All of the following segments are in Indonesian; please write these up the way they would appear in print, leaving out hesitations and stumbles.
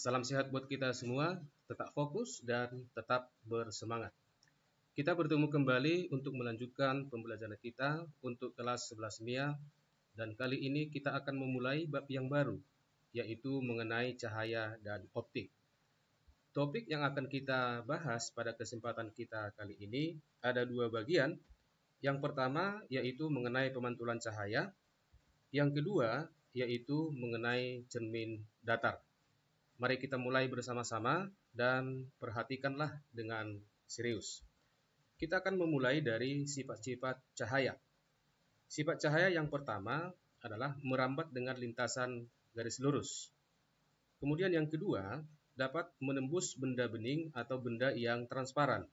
Salam sehat buat kita semua, tetap fokus dan tetap bersemangat. Kita bertemu kembali untuk melanjutkan pembelajaran kita untuk kelas 11 MIA dan kali ini kita akan memulai bab yang baru, yaitu mengenai cahaya dan optik. Topik yang akan kita bahas pada kesempatan kita kali ini ada dua bagian. Yang pertama yaitu mengenai pemantulan cahaya, yang kedua yaitu mengenai cermin datar. Mari kita mulai bersama-sama dan perhatikanlah dengan serius. Kita akan memulai dari sifat-sifat cahaya. Sifat cahaya yang pertama adalah merambat dengan lintasan garis lurus. Kemudian yang kedua, dapat menembus benda bening atau benda yang transparan.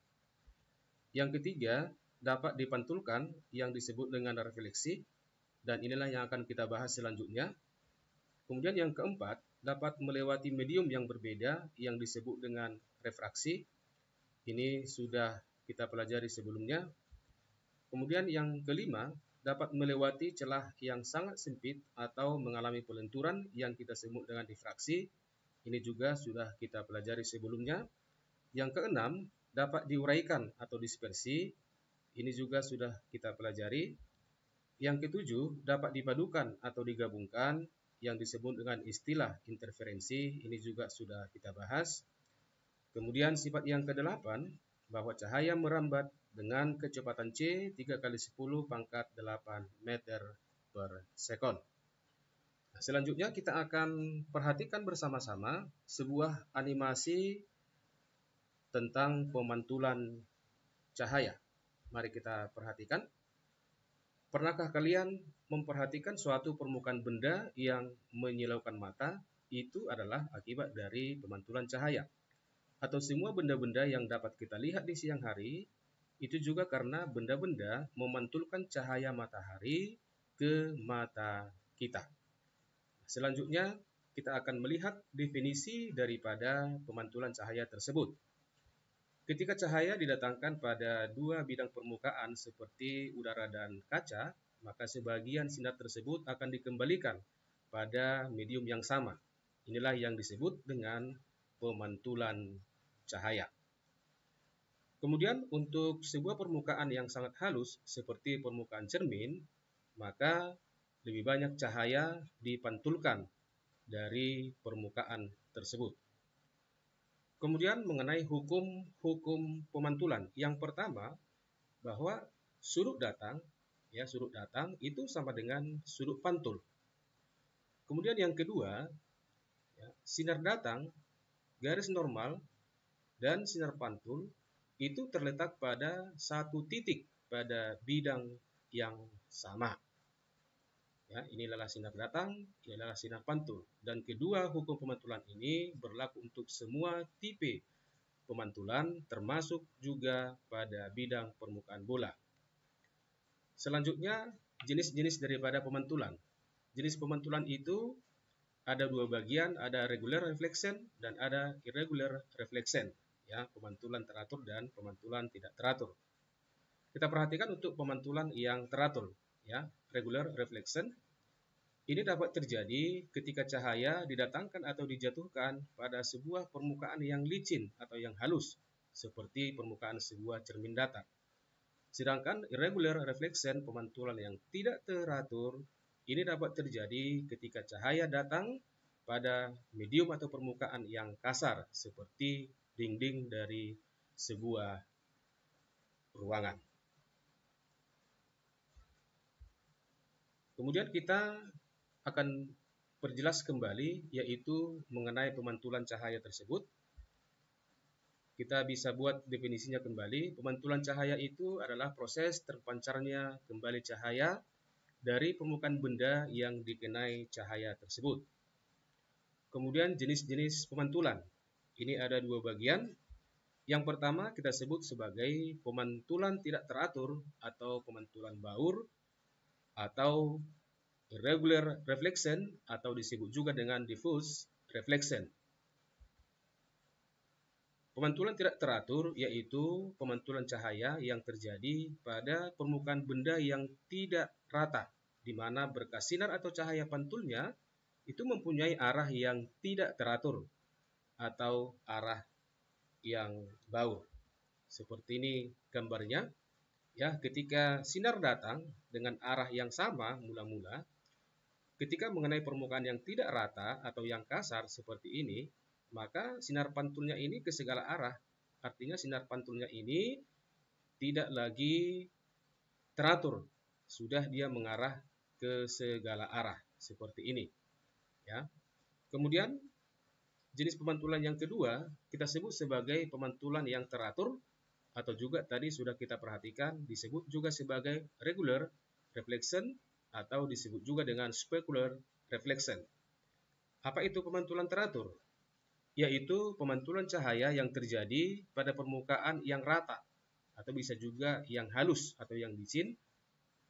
Yang ketiga, dapat dipantulkan yang disebut dengan refleksi, dan inilah yang akan kita bahas selanjutnya. Kemudian yang keempat, dapat melewati medium yang berbeda yang disebut dengan refraksi. Ini sudah kita pelajari sebelumnya. Kemudian yang kelima, dapat melewati celah yang sangat sempit atau mengalami pelenturan yang kita sebut dengan difraksi. Ini juga sudah kita pelajari sebelumnya. Yang keenam, dapat diuraikan atau dispersi. Ini juga sudah kita pelajari. Yang ketujuh, dapat dipadukan atau digabungkan yang disebut dengan istilah interferensi, ini juga sudah kita bahas. Kemudian sifat yang kedelapan, bahwa cahaya merambat dengan kecepatan C 3 kali 10 pangkat 8 meter per sekon. Nah, selanjutnya kita akan perhatikan bersama-sama sebuah animasi tentang pemantulan cahaya. Mari kita perhatikan. Pernahkah kalian memperhatikan suatu permukaan benda yang menyilaukan mata? Itu adalah akibat dari pemantulan cahaya. Atau semua benda-benda yang dapat kita lihat di siang hari, itu juga karena benda-benda memantulkan cahaya matahari ke mata kita. Selanjutnya, kita akan melihat definisi daripada pemantulan cahaya tersebut. Ketika cahaya didatangkan pada dua bidang permukaan seperti udara dan kaca, maka sebagian sinar tersebut akan dikembalikan pada medium yang sama. Inilah yang disebut dengan pemantulan cahaya. Kemudian untuk sebuah permukaan yang sangat halus seperti permukaan cermin, maka lebih banyak cahaya dipantulkan dari permukaan tersebut. Kemudian mengenai hukum pemantulan. Yang pertama, bahwa sudut datang itu sama dengan sudut pantul. Kemudian yang kedua, sinar datang, garis normal, dan sinar pantul itu terletak pada satu titik pada bidang yang sama. Ya, inilah sinar datang, inilah sinar pantul. Dan kedua hukum pemantulan ini berlaku untuk semua tipe pemantulan, termasuk juga pada bidang permukaan bola. Selanjutnya, jenis-jenis daripada pemantulan. Jenis pemantulan itu ada dua bagian, ada regular reflection dan ada irregular reflection. Ya, pemantulan teratur dan pemantulan tidak teratur. Kita perhatikan untuk pemantulan yang teratur, ya, regular reflection. Ini dapat terjadi ketika cahaya didatangkan atau dijatuhkan pada sebuah permukaan yang licin atau yang halus, seperti permukaan sebuah cermin datar. Sedangkan irregular reflection, pemantulan yang tidak teratur, ini dapat terjadi ketika cahaya datang pada medium atau permukaan yang kasar, seperti dinding dari sebuah ruangan. Kemudian kita akan perjelas kembali, yaitu mengenai pemantulan cahaya tersebut. Kita bisa buat definisinya kembali. Pemantulan cahaya itu adalah proses terpancarnya kembali cahaya dari permukaan benda yang dikenai cahaya tersebut. Kemudian jenis-jenis pemantulan. Ini ada dua bagian. Yang pertama kita sebut sebagai pemantulan tidak teratur atau pemantulan baur atau irregular reflection atau disebut juga dengan diffuse reflection. Pemantulan tidak teratur yaitu pemantulan cahaya yang terjadi pada permukaan benda yang tidak rata, di mana berkas sinar atau cahaya pantulnya itu mempunyai arah yang tidak teratur. atau arah yang baur. Seperti ini gambarnya. Ya, ketika sinar datang dengan arah yang sama mula-mula, ketika mengenai permukaan yang tidak rata atau yang kasar seperti ini, maka sinar pantulnya ini ke segala arah. Artinya sinar pantulnya ini tidak lagi teratur, sudah dia mengarah ke segala arah seperti ini. Ya. Kemudian jenis pemantulan yang kedua kita sebut sebagai pemantulan yang teratur, atau juga tadi sudah kita perhatikan disebut juga sebagai regular reflection atau disebut juga dengan specular reflection. Apa itu pemantulan teratur? Yaitu pemantulan cahaya yang terjadi pada permukaan yang rata atau bisa juga yang halus atau yang licin,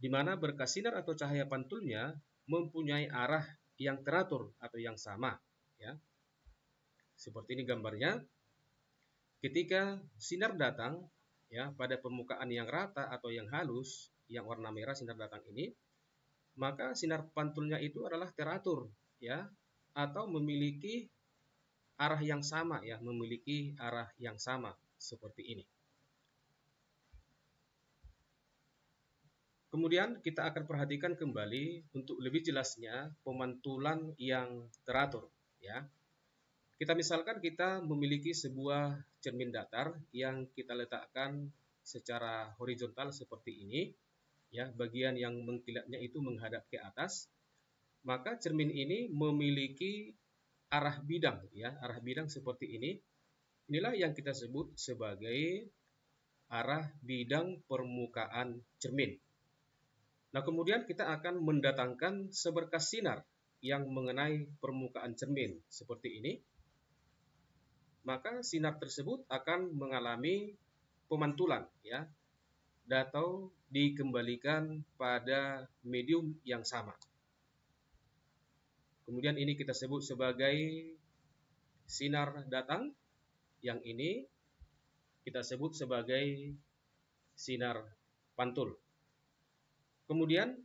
di mana berkas sinar atau cahaya pantulnya mempunyai arah yang teratur atau yang sama. Ya. Seperti ini gambarnya. Ketika sinar datang ya pada permukaan yang rata atau yang halus, yang warna merah sinar datang ini, maka sinar pantulnya itu adalah teratur ya, atau memiliki arah yang sama ya, memiliki arah yang sama seperti ini. Kemudian kita akan perhatikan kembali untuk lebih jelasnya pemantulan yang teratur ya. Kita misalkan kita memiliki sebuah cermin datar yang kita letakkan secara horizontal seperti ini, ya, bagian yang mengkilatnya itu menghadap ke atas, maka cermin ini memiliki arah bidang, ya, arah bidang seperti ini. Inilah yang kita sebut sebagai arah bidang permukaan cermin. Nah, kemudian kita akan mendatangkan seberkas sinar yang mengenai permukaan cermin seperti ini. Maka sinar tersebut akan mengalami pemantulan ya, atau dikembalikan pada medium yang sama. Kemudian ini kita sebut sebagai sinar datang, yang ini kita sebut sebagai sinar pantul. Kemudian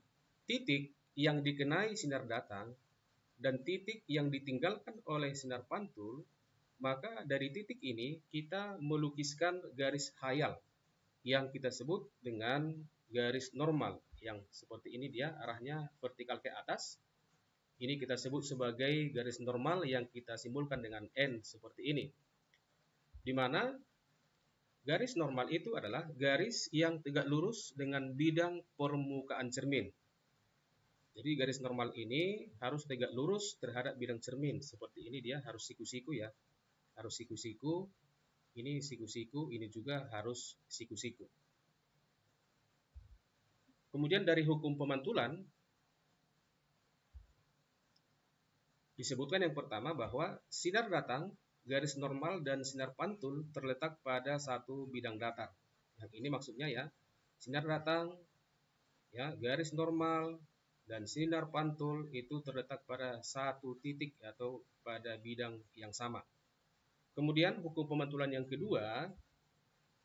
titik yang dikenai sinar datang dan titik yang ditinggalkan oleh sinar pantul, maka dari titik ini kita melukiskan garis khayal yang kita sebut dengan garis normal, yang seperti ini dia arahnya vertikal ke atas. Ini kita sebut sebagai garis normal yang kita simbolkan dengan N seperti ini. Di mana garis normal itu adalah garis yang tegak lurus dengan bidang permukaan cermin. Jadi garis normal ini harus tegak lurus terhadap bidang cermin. Seperti ini dia harus siku-siku ya. Harus siku-siku, ini siku-siku, ini juga harus siku-siku. Kemudian dari hukum pemantulan, disebutkan yang pertama bahwa sinar datang, garis normal, dan sinar pantul terletak pada satu bidang datar. Yang ini maksudnya ya, sinar datang, ya, garis normal, dan sinar pantul itu terletak pada satu titik atau pada bidang yang sama. Kemudian hukum pemantulan yang kedua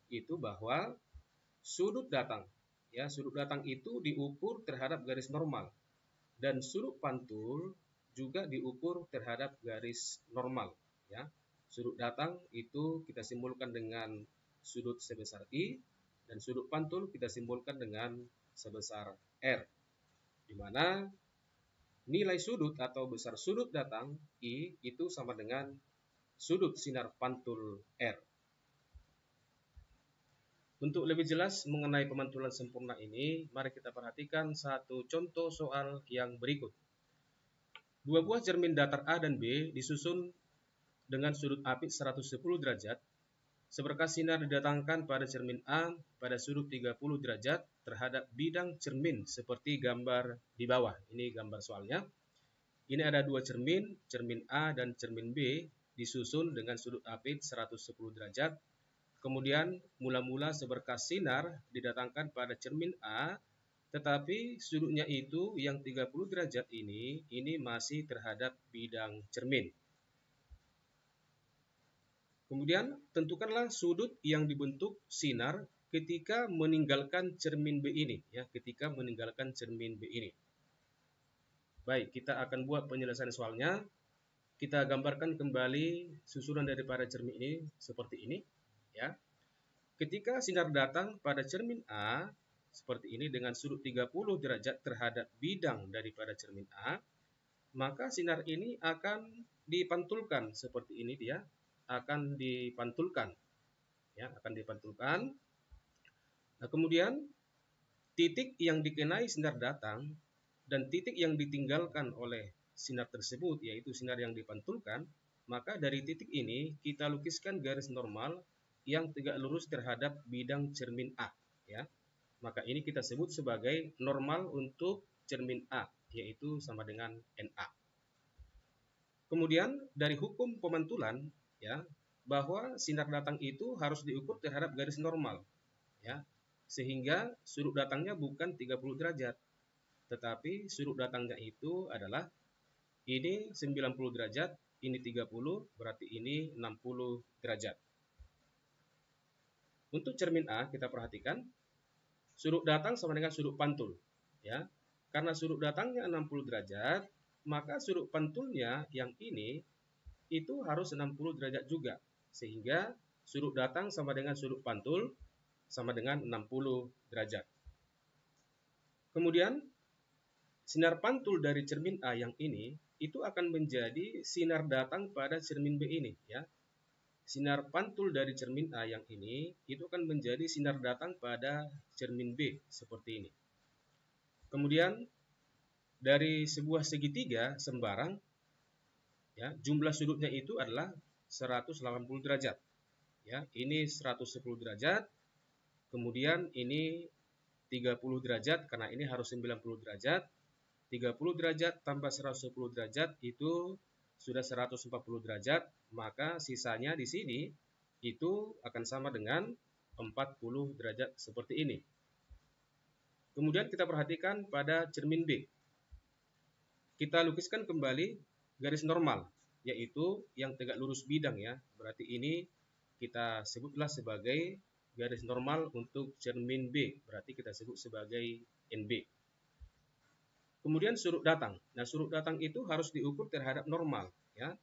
itu bahwa sudut datang, ya, sudut datang itu diukur terhadap garis normal dan sudut pantul juga diukur terhadap garis normal, ya. Sudut datang itu kita simbolkan dengan sudut sebesar I dan sudut pantul kita simbolkan dengan sebesar R, di mana nilai sudut atau besar sudut datang I itu sama dengan sudut sinar pantul R. Untuk lebih jelas mengenai pemantulan sempurna ini, mari kita perhatikan satu contoh soal yang berikut. Dua buah cermin datar A dan B disusun dengan sudut apit 110 derajat. Seberkas sinar didatangkan pada cermin A pada sudut 30 derajat terhadap bidang cermin seperti gambar di bawah. Ini gambar soalnya. Ini ada dua cermin, cermin A dan cermin B disusun dengan sudut apit 110 derajat. Kemudian mula-mula seberkas sinar didatangkan pada cermin A, tetapi sudutnya itu yang 30 derajat ini masih terhadap bidang cermin. Kemudian tentukanlah sudut yang dibentuk sinar ketika meninggalkan cermin B ini, ya, ketika meninggalkan cermin B ini. Baik, kita akan buat penyelesaian soalnya. kita gambarkan kembali susunan daripada cermin ini seperti ini, ya. Ketika sinar datang pada cermin A seperti ini dengan sudut 30 derajat terhadap bidang daripada cermin A, maka sinar ini akan dipantulkan seperti ini dia, akan dipantulkan, ya, akan dipantulkan. Nah, kemudian titik yang dikenai sinar datang dan titik yang ditinggalkan oleh sinar tersebut, yaitu sinar yang dipantulkan, maka dari titik ini kita lukiskan garis normal yang tegak lurus terhadap bidang cermin A, ya. Maka ini kita sebut sebagai normal untuk cermin A, yaitu sama dengan NA. Kemudian dari hukum pemantulan, ya, bahwa sinar datang itu harus diukur terhadap garis normal, ya. Sehingga sudut datangnya bukan 30 derajat, tetapi sudut datangnya itu adalah ini 90 derajat, ini 30, berarti ini 60 derajat. Untuk cermin A kita perhatikan sudut datang sama dengan sudut pantul, ya. Karena sudut datangnya 60 derajat, maka sudut pantulnya yang ini itu harus 60 derajat juga. Sehingga sudut datang sama dengan sudut pantul sama dengan 60 derajat. Kemudian sinar pantul dari cermin A yang ini itu akan menjadi sinar datang pada cermin B ini, ya. Sinar pantul dari cermin A yang ini itu akan menjadi sinar datang pada cermin B seperti ini. Kemudian dari sebuah segitiga sembarang, ya, jumlah sudutnya itu adalah 180 derajat. Ya, ini 110 derajat. Kemudian ini 30 derajat karena ini harus 90 derajat. 30 derajat tambah 110 derajat itu sudah 140 derajat, maka sisanya di sini itu akan sama dengan 40 derajat seperti ini. Kemudian kita perhatikan pada cermin B. Kita lukiskan kembali garis normal, yaitu yang tegak lurus bidang, ya. Berarti ini kita sebutlah sebagai garis normal untuk cermin B. Berarti kita sebut sebagai NB. Kemudian sudut datang. Nah, sudut datang itu harus diukur terhadap normal, ya.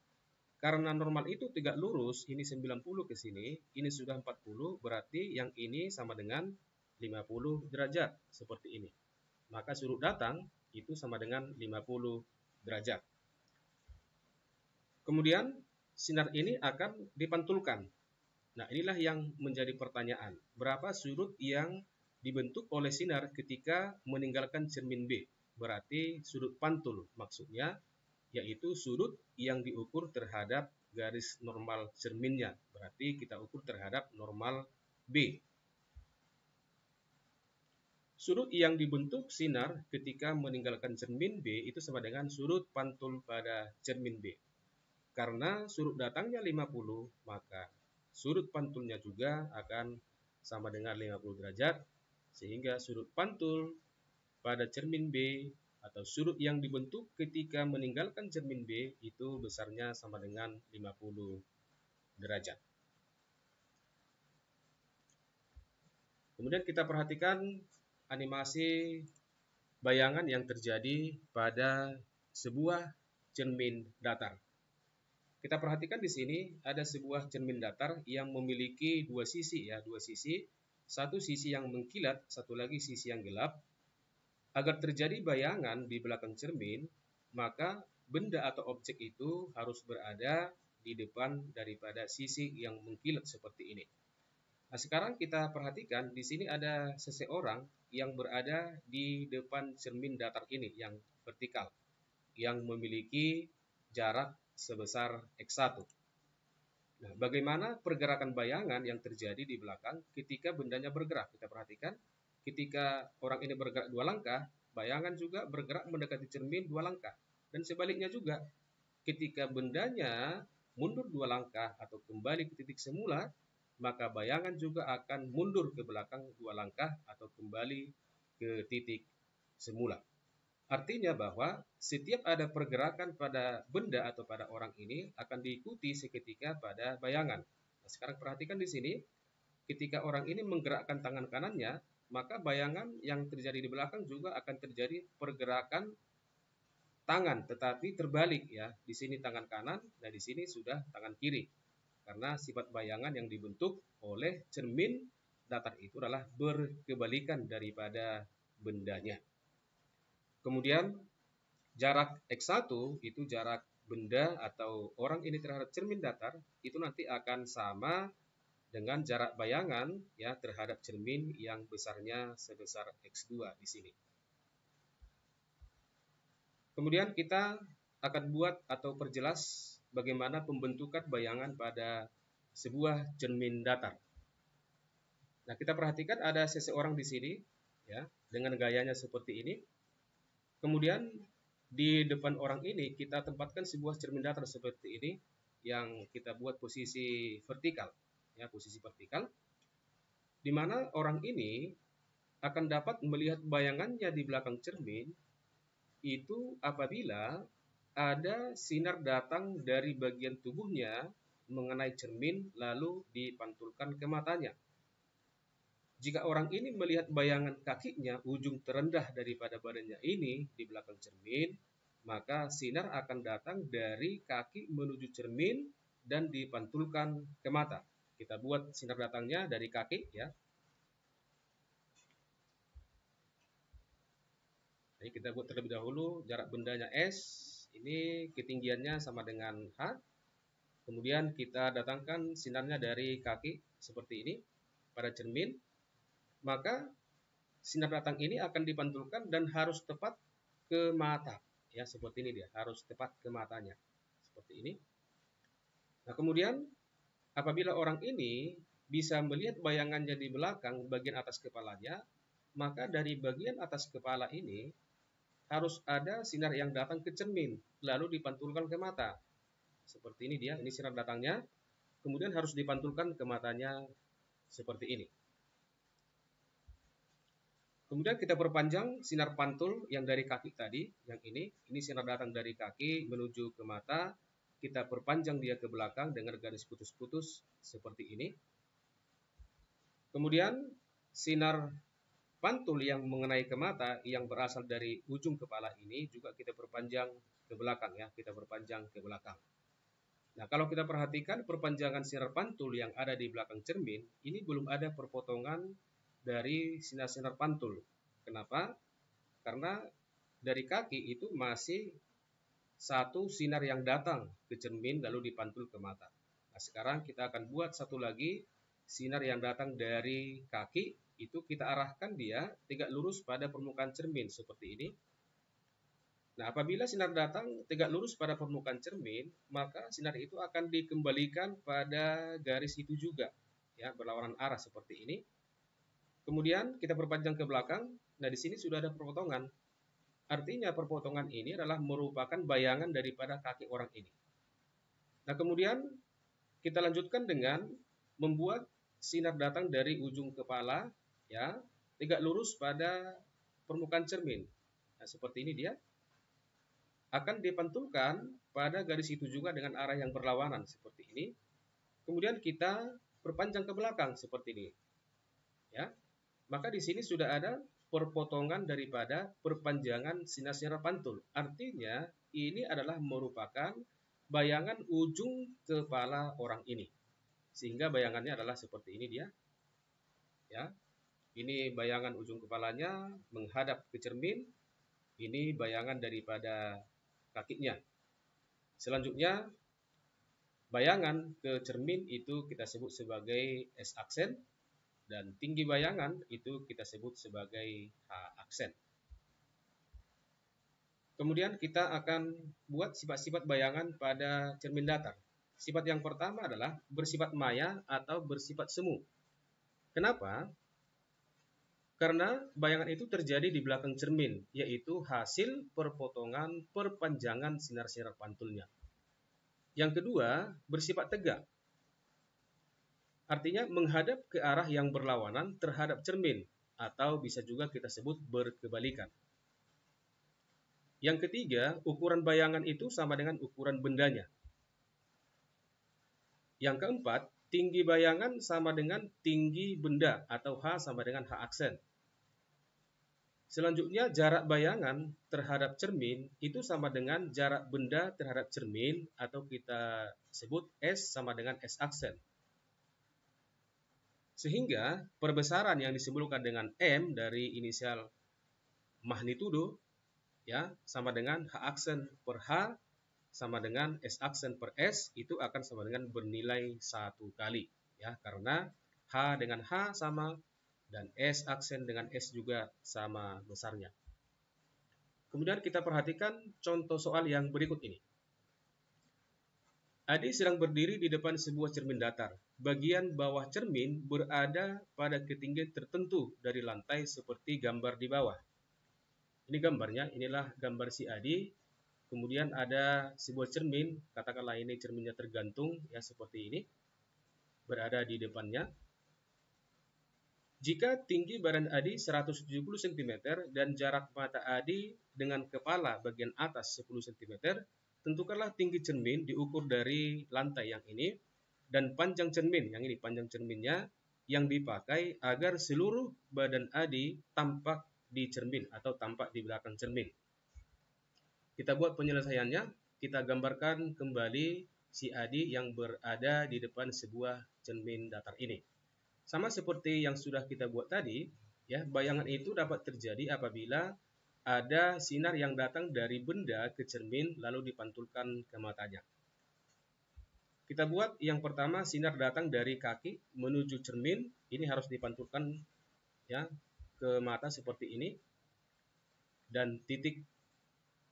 Karena normal itu tegak lurus, ini 90 ke sini, ini sudah 40, berarti yang ini sama dengan 50 derajat, seperti ini. Maka sudut datang itu sama dengan 50 derajat. Kemudian sinar ini akan dipantulkan. Nah, inilah yang menjadi pertanyaan. Berapa sudut yang dibentuk oleh sinar ketika meninggalkan cermin B? Berarti sudut pantul maksudnya, yaitu sudut yang diukur terhadap garis normal cerminnya. Berarti kita ukur terhadap normal B. Sudut yang dibentuk sinar ketika meninggalkan cermin B itu sama dengan sudut pantul pada cermin B. Karena sudut datangnya 50, maka sudut pantulnya juga akan sama dengan 50 derajat, sehingga sudut pantul pada cermin B atau sudut yang dibentuk ketika meninggalkan cermin B itu besarnya sama dengan 50 derajat. Kemudian kita perhatikan animasi bayangan yang terjadi pada sebuah cermin datar. Kita perhatikan di sini ada sebuah cermin datar yang memiliki dua sisi, ya, dua sisi. Satu sisi yang mengkilat, satu lagi sisi yang gelap. Agar terjadi bayangan di belakang cermin, maka benda atau objek itu harus berada di depan daripada sisi yang mengkilat seperti ini. Nah, sekarang kita perhatikan di sini ada seseorang yang berada di depan cermin datar ini yang vertikal, yang memiliki jarak sebesar X1. Nah, bagaimana pergerakan bayangan yang terjadi di belakang ketika bendanya bergerak? Kita perhatikan, ketika orang ini bergerak 2 langkah, bayangan juga bergerak mendekati cermin 2 langkah. Dan sebaliknya juga, ketika bendanya mundur 2 langkah atau kembali ke titik semula, maka bayangan juga akan mundur ke belakang 2 langkah atau kembali ke titik semula. Artinya bahwa setiap ada pergerakan pada benda atau pada orang ini akan diikuti seketika pada bayangan. Nah, sekarang perhatikan di sini, ketika orang ini menggerakkan tangan kanannya, maka bayangan yang terjadi di belakang juga akan terjadi pergerakan tangan, tetapi terbalik ya. Di sini tangan kanan, nah di sini sudah tangan kiri. Karena sifat bayangan yang dibentuk oleh cermin datar itu adalah berkebalikan daripada bendanya. Kemudian jarak X1 itu jarak benda atau orang ini terhadap cermin datar itu nanti akan sama dengan jarak bayangan ya terhadap cermin yang besarnya sebesar X2 di sini. Kemudian kita akan buat atau perjelas bagaimana pembentukan bayangan pada sebuah cermin datar. Nah, kita perhatikan ada seseorang di sini ya dengan gayanya seperti ini. Kemudian di depan orang ini kita tempatkan sebuah cermin datar seperti ini yang kita buat posisi vertikal ya, posisi vertikal di mana orang ini akan dapat melihat bayangannya di belakang cermin itu apabila ada sinar datang dari bagian tubuhnya mengenai cermin lalu dipantulkan ke matanya. Jika orang ini melihat bayangan kakinya ujung terendah daripada badannya ini di belakang cermin, maka sinar akan datang dari kaki menuju cermin dan dipantulkan ke mata. Kita buat sinar datangnya dari kaki ya. Jadi kita buat terlebih dahulu jarak bendanya S, ini ketinggiannya sama dengan H. Kemudian kita datangkan sinarnya dari kaki seperti ini pada cermin. Maka sinar datang ini akan dipantulkan dan harus tepat ke mata. Ya, seperti ini dia, harus tepat ke matanya. Seperti ini. Nah, kemudian apabila orang ini bisa melihat bayangannya di belakang bagian atas kepalanya, maka dari bagian atas kepala ini harus ada sinar yang datang ke cermin, lalu dipantulkan ke mata. Seperti ini dia, ini sinar datangnya. Kemudian harus dipantulkan ke matanya seperti ini. Kemudian kita perpanjang sinar pantul yang dari kaki tadi, yang ini sinar datang dari kaki menuju ke mata. Kita perpanjang dia ke belakang dengan garis putus-putus seperti ini. Kemudian sinar pantul yang mengenai ke mata yang berasal dari ujung kepala ini juga kita perpanjang ke belakang ya, kita perpanjang ke belakang. Nah, kalau kita perhatikan perpanjangan sinar pantul yang ada di belakang cermin, ini belum ada perpotongan dari sinar-sinar pantul. Kenapa? Karena dari kaki itu masih satu sinar yang datang ke cermin lalu dipantul ke mata. Nah, sekarang kita akan buat satu lagi sinar yang datang dari kaki, itu kita arahkan dia tegak lurus pada permukaan cermin seperti ini. Nah, apabila sinar datang tegak lurus pada permukaan cermin, maka sinar itu akan dikembalikan pada garis itu juga, ya, berlawanan arah seperti ini. Kemudian kita perpanjang ke belakang. Nah, di sini sudah ada perpotongan. Artinya perpotongan ini adalah merupakan bayangan daripada kaki orang ini. Nah, kemudian kita lanjutkan dengan membuat sinar datang dari ujung kepala, ya, tegak lurus pada permukaan cermin. Nah, seperti ini dia. Akan dipantulkan pada garis itu juga dengan arah yang berlawanan seperti ini. Kemudian kita perpanjang ke belakang seperti ini. Ya. Maka di sini sudah ada perpotongan daripada perpanjangan sinar-sinar pantul. Artinya ini adalah merupakan bayangan ujung kepala orang ini. Sehingga bayangannya adalah seperti ini dia. Ya. Ini bayangan ujung kepalanya menghadap ke cermin. Ini bayangan daripada kakinya. Selanjutnya, bayangan ke cermin itu kita sebut sebagai S aksen, dan tinggi bayangan itu kita sebut sebagai H aksen. Kemudian kita akan buat sifat-sifat bayangan pada cermin datar. Sifat yang pertama adalah bersifat maya atau bersifat semu. Kenapa? Karena bayangan itu terjadi di belakang cermin, yaitu hasil perpotongan perpanjangan sinar-sinar pantulnya. Yang kedua, bersifat tegak. Artinya menghadap ke arah yang berlawanan terhadap cermin, atau bisa juga kita sebut berkebalikan. Yang ketiga, ukuran bayangan itu sama dengan ukuran bendanya. Yang keempat, tinggi bayangan sama dengan tinggi benda, atau H sama dengan H aksen. Selanjutnya, jarak bayangan terhadap cermin itu sama dengan jarak benda terhadap cermin, atau kita sebut S sama dengan S aksen. Sehingga perbesaran yang disimbolkan dengan M dari inisial magnitudo ya sama dengan H aksen per H sama dengan S aksen per S, itu akan sama dengan bernilai 1 kali ya, karena H dengan H sama dan S aksen dengan S juga sama besarnya. Kemudian kita perhatikan contoh soal yang berikut ini. Adi sedang berdiri di depan sebuah cermin datar. Bagian bawah cermin berada pada ketinggian tertentu dari lantai seperti gambar di bawah. Ini gambarnya, inilah gambar si Adi. Kemudian ada sebuah cermin, katakanlah ini cerminnya tergantung ya seperti ini, berada di depannya. Jika tinggi badan Adi 170 cm dan jarak mata Adi dengan kepala bagian atas 10 cm, tentukanlah tinggi cermin diukur dari lantai yang ini dan panjang cermin, yang ini panjang cerminnya yang dipakai agar seluruh badan Adi tampak di cermin atau tampak di belakang cermin. Kita buat penyelesaiannya, kita gambarkan kembali si Adi yang berada di depan sebuah cermin datar ini. Sama seperti yang sudah kita buat tadi, ya, bayangan itu dapat terjadi apabila ada sinar yang datang dari benda ke cermin lalu dipantulkan ke matanya. Kita buat yang pertama, sinar datang dari kaki menuju cermin, ini harus dipantulkan ya ke mata seperti ini. Dan titik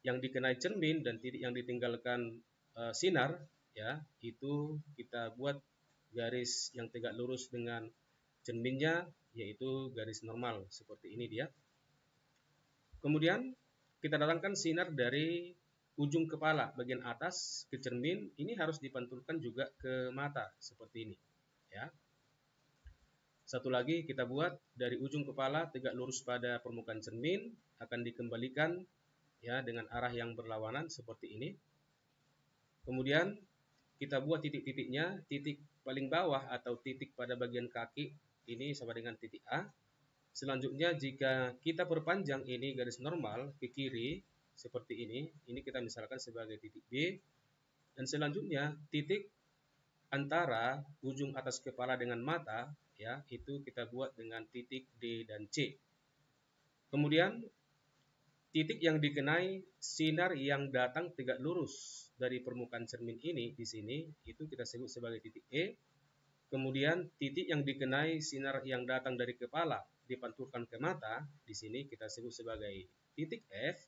yang dikenai cermin dan titik yang ditinggalkan sinar ya, itu kita buat garis yang tegak lurus dengan cerminnya, yaitu garis normal seperti ini dia. Kemudian kita datangkan sinar dari ujung kepala bagian atas ke cermin, ini harus dipantulkan juga ke mata seperti ini ya. Satu lagi kita buat dari ujung kepala tegak lurus pada permukaan cermin, akan dikembalikan ya dengan arah yang berlawanan seperti ini. Kemudian kita buat titik-titiknya, titik paling bawah atau titik pada bagian kaki ini sama dengan titik A. Selanjutnya jika kita perpanjang ini garis normal ke kiri seperti ini kita misalkan sebagai titik B. Dan selanjutnya titik antara ujung atas kepala dengan mata ya, itu kita buat dengan titik D dan C. Kemudian titik yang dikenai sinar yang datang tegak lurus dari permukaan cermin ini di sini itu kita sebut sebagai titik E. Kemudian titik yang dikenai sinar yang datang dari kepala dipantulkan ke mata, di sini kita sebut sebagai titik F.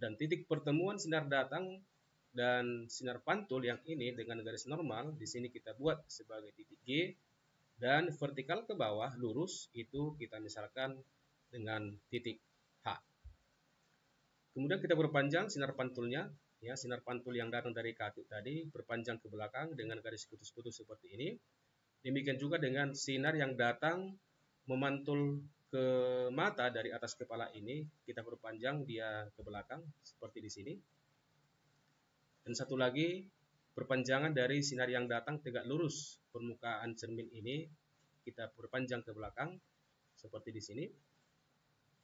Dan titik pertemuan sinar datang dan sinar pantul yang ini dengan garis normal, di sini kita buat sebagai titik G. Dan vertikal ke bawah lurus itu kita misalkan dengan titik H. Kemudian kita berpanjang sinar pantulnya, ya, sinar pantul yang datang dari kaki tadi berpanjang ke belakang dengan garis putus-putus seperti ini. Demikian juga dengan sinar yang datang memantul ke mata dari atas kepala ini, kita perpanjang dia ke belakang seperti di sini. Dan satu lagi, perpanjangan dari sinar yang datang tegak lurus permukaan cermin ini, kita perpanjang ke belakang seperti di sini.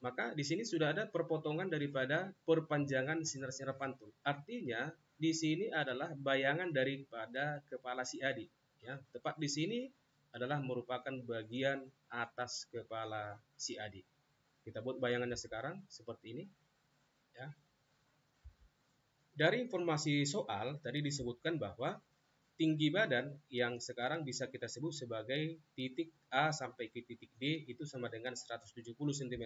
Maka di sini sudah ada perpotongan daripada perpanjangan sinar-sinar pantul. Artinya di sini adalah bayangan daripada kepala si Adi. Ya, tepat di sini adalah merupakan bagian atas kepala si Adi. Kita buat bayangannya sekarang seperti ini. Ya. Dari informasi soal tadi disebutkan bahwa tinggi badan yang sekarang bisa kita sebut sebagai titik A sampai ke titik D itu sama dengan 170 cm.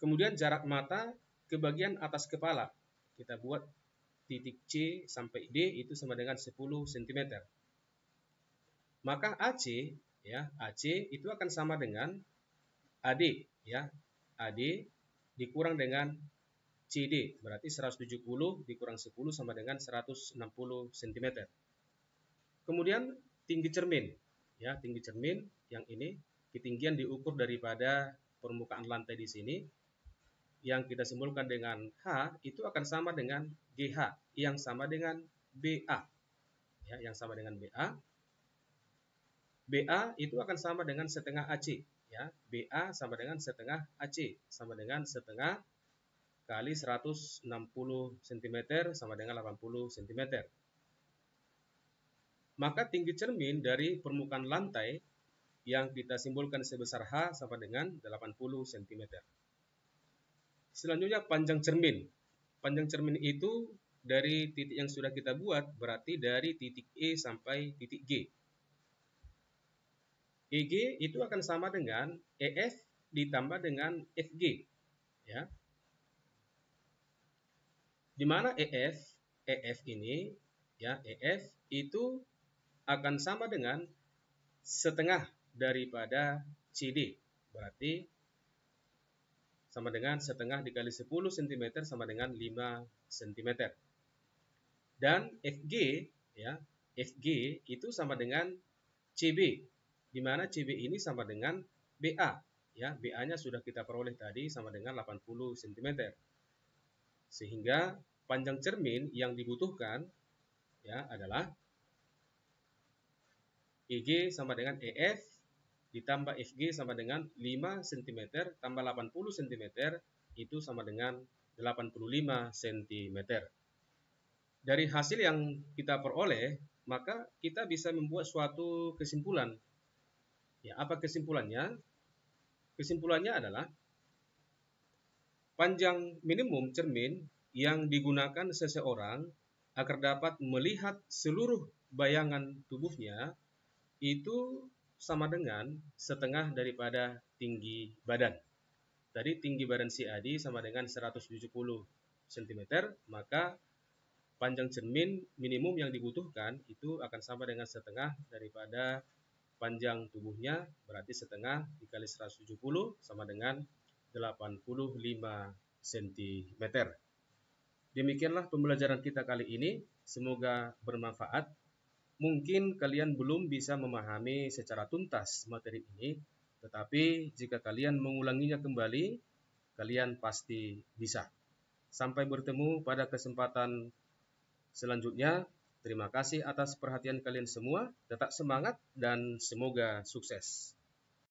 Kemudian jarak mata ke bagian atas kepala kita buat titik C sampai D itu sama dengan 10 cm. Maka AC ya, AC itu akan sama dengan AD ya. AD dikurang dengan CD, berarti 170 dikurang 10 sama dengan 160 cm. Kemudian tinggi cermin ya, tinggi cermin yang ini ketinggian diukur daripada permukaan lantai di sini yang kita simbolkan dengan H itu akan sama dengan GH yang sama dengan BA ya, yang sama dengan BA. BA itu akan sama dengan setengah AC ya, BA sama dengan setengah AC, sama dengan setengah kali 160 cm sama dengan 80 cm. Maka tinggi cermin dari permukaan lantai yang kita simbolkan sebesar H sama dengan 80 cm. Selanjutnya panjang cermin. Panjang cermin itu dari titik yang sudah kita buat, berarti dari titik E sampai titik G. EG itu akan sama dengan EF ditambah dengan FG, ya. Di mana EF ini, ya, EF itu akan sama dengan setengah daripada CD, berarti sama dengan setengah dikali 10 cm sama dengan 5 cm. Dan FG, ya, FG itu sama dengan CB, di mana CB ini sama dengan BA, ya, BA-nya sudah kita peroleh tadi sama dengan 80 cm. Sehingga panjang cermin yang dibutuhkan, ya, adalah EG sama dengan EF ditambah FG sama dengan 5 cm tambah 80 cm itu sama dengan 85 cm. Dari hasil yang kita peroleh, maka kita bisa membuat suatu kesimpulan. Ya, apa kesimpulannya? Kesimpulannya adalah panjang minimum cermin yang digunakan seseorang agar dapat melihat seluruh bayangan tubuhnya itu sama dengan setengah daripada tinggi badan. Tadi tinggi badan si Adi sama dengan 170 cm, maka panjang cermin minimum yang dibutuhkan itu akan sama dengan setengah daripada panjang tubuhnya, berarti setengah dikali 170 sama dengan 85 cm. Demikianlah pembelajaran kita kali ini, semoga bermanfaat. Mungkin kalian belum bisa memahami secara tuntas materi ini, tetapi jika kalian mengulanginya kembali, kalian pasti bisa. Sampai bertemu pada kesempatan selanjutnya. Terima kasih atas perhatian kalian semua. Tetap semangat dan semoga sukses.